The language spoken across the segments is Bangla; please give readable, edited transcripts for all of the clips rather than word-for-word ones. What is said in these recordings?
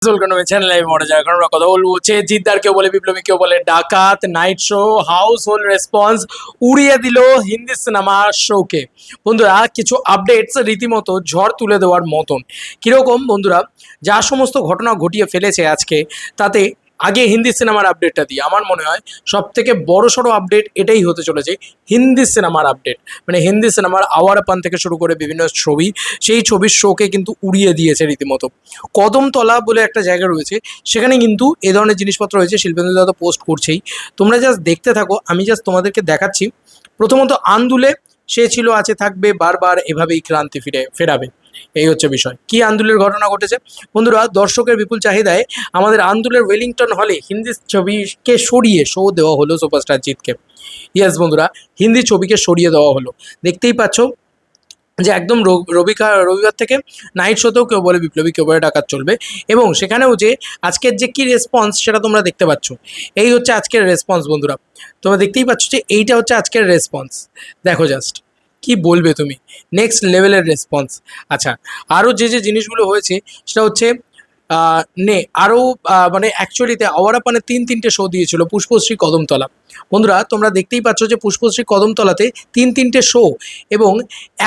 চ্যানেলে মরে যায় কারণ আমরা কথা বলবো হচ্ছে জিদ্দার কেউ বলে বিপ্লবী কেউ বলে ডাকাত night show house hold response উড়িয়ে দিল হিন্দি সিনেমা শোকে। বন্ধুরা কিছু আপডেটস রীতিমতো ঝড় তুলে দেওয়ার মতন। কিরকম বন্ধুরা, যা সমস্ত ঘটনা ঘটিয়ে ফেলেছে আজকে, তাতে আগে হিন্দি সিনেমার আপডেটটা দিই। আমার মনে হয় সব থেকে বড় সড়ো আপডেট এটাই হতে চলেছে, হিন্দি সিনেমার আপডেট। মানে হিন্দি সিনেমার আওয়ার পান থেকে শুরু করে বিভিন্ন ছবি, সেই ছবির শোকে কিন্তু উড়িয়ে দিয়েছে রীতিমতো। কদমতলা বলে একটা জায়গা রয়েছে, সেখানে কিন্তু এ ধরনের জিনিসপত্র রয়েছে। শিল্পেন্দু দাদা পোস্ট করছেই, তোমরা জাস্ট দেখতে থাকো। আমি জাস্ট তোমাদেরকে দেখাচ্ছি। প্রথমত আন্দুলে সে ছিল, আছে, থাকবে, বারবার এভাবেই ক্রান্তি ফেরাবে। এই হচ্ছে বিষয়। কি আন্দুলের ঘটনা ঘটেছে বন্ধুরা? দর্শকের বিপুল চাহিদায় আমাদের আন্দুলের ওয়েলিংটন হলে হিন্দি ছবিকে সরিয়ে শো দেওয়া হলো সুপারস্টার জিতকে। ইয়েস বন্ধুরা, হিন্দি ছবিকে সরিয়ে দেওয়া হলো। দেখতেই পাচ্ছ যে একদম রবিবার থেকে নাইট শোতেও কেউ বলে বিপ্লবী কেউ বলে ডাকাত চলবে, এবং সেখানেও যে আজকের যে কি রেসপন্স সেটা তোমরা দেখতে পাচ্ছ। এই হচ্ছে আজকের রেসপন্স বন্ধুরা, তোমরা দেখতেই পাচ্ছ যে এইটা হচ্ছে আজকের রেসপন্স। দেখো জাস্ট কি বলবে তুমি, নেক্সট লেভেলের রেসপন্স। আচ্ছা, আরও যে জিনিসগুলো হয়েছে সেটা হচ্ছে আরও মানে অ্যাকচুয়ালিতে আওয়ারাপানে তিনটে শো দিয়েছিল পুষ্পশ্রী কদমতলা। বন্ধুরা তোমরা দেখতেই পাচ্ছ যে পুষ্পশ্রী কদমতলাতে তিনটে শো, এবং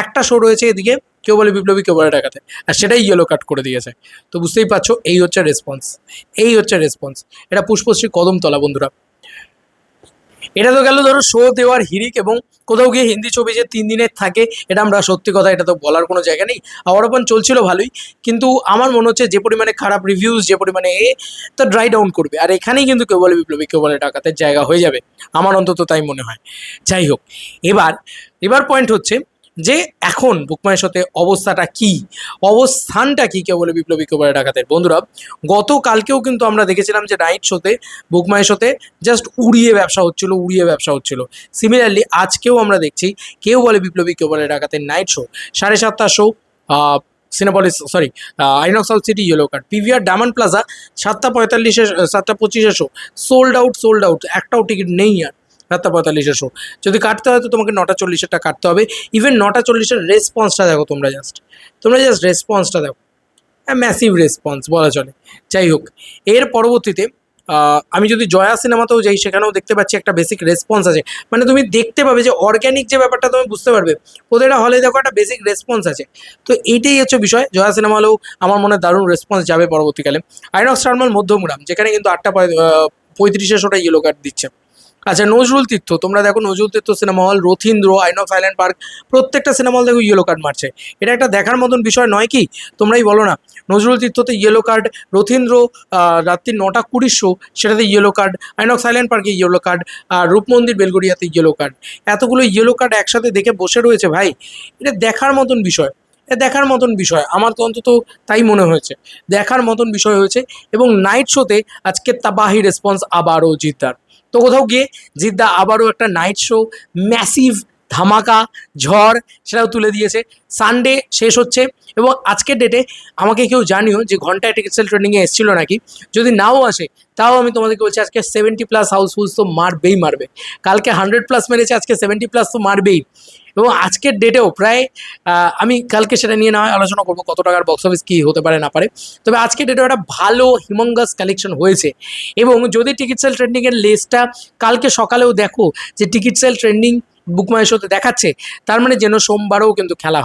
একটা শো রয়েছে এদিকে কেউ বলে বিপ্লবী কেউ বলে ডাকাতে, আর সেটাই ইয়েলো কাট করে দিয়েছে। তো বুঝতেই পারছো এই হচ্ছে রেসপন্স, এই হচ্ছে রেসপন্স। এটা পুষ্পশ্রী কদমতলা বন্ধুরা। এটা তো গেল ধরো শো দেওয়ার হিরিক, এবং কোথাও গিয়ে হিন্দি ছবি যে 3 দিনের থাকে, এটা আমরা সত্যি কথা, এটা তো বলার কোনো জায়গা নেই। আওয়ারাপান চলছিল ভালোই, কিন্তু আমার মনে হচ্ছে যে পরিমাণে খারাপ রিভিউজ, যে পরিমাণে তো ড্রাই ডাউন করবে। আর এখানেই কিন্তু কেউ বলে বিপ্লবী কেউ বলে ডাকাতের জায়গা হয়ে যাবে, আমার অন্তত তাই মনে হয়। যাই হোক, এবার পয়েন্ট হচ্ছে যে এখন বুকমাই শোতে অবস্থাটা কি, অবস্থানটা কি কেউ বলে বিপ্লবী কেউ বলে ডাকাতের। বন্ধুরা গতকালকেও কিন্তু আমরা দেখেছিলাম যে নাইট শোতে, বুকমাই শোতে জাস্ট উড়িয়ে ব্যবসা হচ্ছিল। সিমিলারলি আজকেও আমরা দেখছি কেউ বলে বিপ্লবী কেউ বলে ডাকাতের night show 7:30 show, Cinepolis sorry INOX south city yellow card PVR diamond plaza 7:45 7:25 show, sold out, একটাও টিকিট নেই আর। 7:45 শো যদি কাটতে হয় তো তোমাকে 9:40 কাটতে হবে। ইভেন 9:40 রেসপন্সটা দেখো, তোমরা জাস্ট রেসপন্সটা দেখো, ম্যাসিভ রেসপন্স বলা চলে। যাই হোক, এর পরবর্তীতে আমি যদি জয়া সিনেমাতেও যাই, সেখানেও দেখতে পাচ্ছি একটা বেসিক রেসপন্স আছে। মানে তুমি দেখতে পাবে যে অর্গ্যানিক যে ব্যাপারটা তুমি বুঝতে পারবে, প্রতিটা হলে দেখো একটা বেসিক রেসপন্স আছে। তো এইটাই হচ্ছে বিষয়। জয়া সিনেমা হলেও আমার মনে দারুণ রেসপন্স যাবে পরবর্তীকালে। আইনক্স টার্মাল মধ্যমগ্রাম, যেখানে কিন্তু 8:35 শোটা ইয়েলো কার্ড দিচ্ছে। আচ্ছা, নজরুল তীর্থ, তোমরা দেখো Nazrul Tirtha cinema hall, Rathindra, INOX island park, প্রত্যেকটা সিনেমা হল দেখো ইয়েলো কার্ড মারছে। এটা একটা দেখার মতন বিষয় নয় কি? তোমরাই বলো না। নজরুল তীর্থতে ইয়েলো কার্ড, রথীন্দ্র রাত্রি 9:20 শো, সেটাতে ইয়েলো কার্ড, আইনক্স আইল্যান্ড পার্কে ইয়েলো কার্ড, আর রূপমন্দির বেলগড়িয়াতে ইয়েলো কার্ড। এতগুলো ইয়েলো কার্ড একসাথে দেখে বসে রয়েছে ভাই, এটা দেখার মতন বিষয়। দেখার মতন বিষয়, আমার তো অন্তত তাই মনে হয়েছে, দেখার মতন বিষয় হয়েছে। এবং নাইট শোতে আজকে তাবাহি রেসপন্স আবারও জিদ্দার। তো কোথাও গিয়ে জিদ্দা আবারও একটা নাইট শো, ম্যাসিভ ধামাকা ঝড়, সেটাও তুলে দিয়েছে। সানডে শেষ হচ্ছে, এবং আজকের ডেটে আমাকে কেউ জানিও যে ঘন্টায় টিকিট সেল ট্রেন্ডিংয়ে এসেছিল নাকি। যদি নাও আসে তাও আমি তোমাদেরকে বলছি, আজকে 70+ হাউসফুলস তো মারবে। কালকে 100+ মেরেছে, আজকে 70+ তো মারবেই। এবং আজকের ডেটেও প্রায় আমি কালকে সেটা নিয়ে না হয় আলোচনা করবো, কত টাকার বক্স অফিস কী হতে পারে না পারে। তবে আজকের ডেটেও একটা ভালো হিমঙ্গাস কালেকশন হয়েছে। এবং যদি টিকিট সেল ট্রেন্ডিংয়ের লিস্টটা কালকে সকালেও দেখো যে টিকিট সেল ট্রেন্ডিং বুকমাই শোতে দেখাচ্ছে, তার মানে যেন সোমবারেও কিন্তু খেলা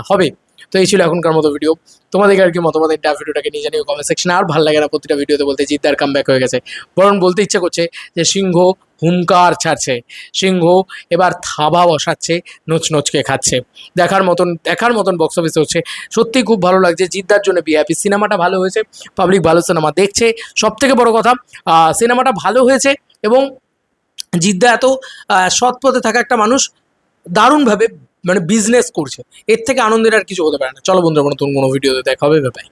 হবে। তো এই ছিল এখনকার মতো ভিডিও। তোমাদের আর কি মতামত ভিডিওটাকে নিয়ে জানিও কমেন্ট সেকশনে। আর ভালো লাগে না প্রতিটা ভিডিওতে বলতে জিদ্দার কামব্যাক হয়ে গেছে, বরং বলতে ইচ্ছে করছে যে সিংহ হুঙ্কার ছাড়ছে, সিংহ এবার থাবা বসাচ্ছে, নোচকে খাচ্ছে। দেখার মতন বক্স অফিসে হচ্ছে, সত্যিই খুব ভালো লাগছে। জিদ্দার জন্য বিহ্যাপি। সিনেমাটা ভালো হয়েছে, পাবলিক ভালো সিনেমা দেখছে, সব থেকে বড় কথা সিনেমাটা ভালো হয়েছে। এবং জিদ্দা এত সৎ পথে থাকা একটা মানুষ, দারুণভাবে মানে বিজনেস করছে, এর থেকে আনন্দের আর কিছু হতে পারে না। চলো বন্ধুরা, নতুন কোনো ভিডিওতে দেখা হবে, বাই।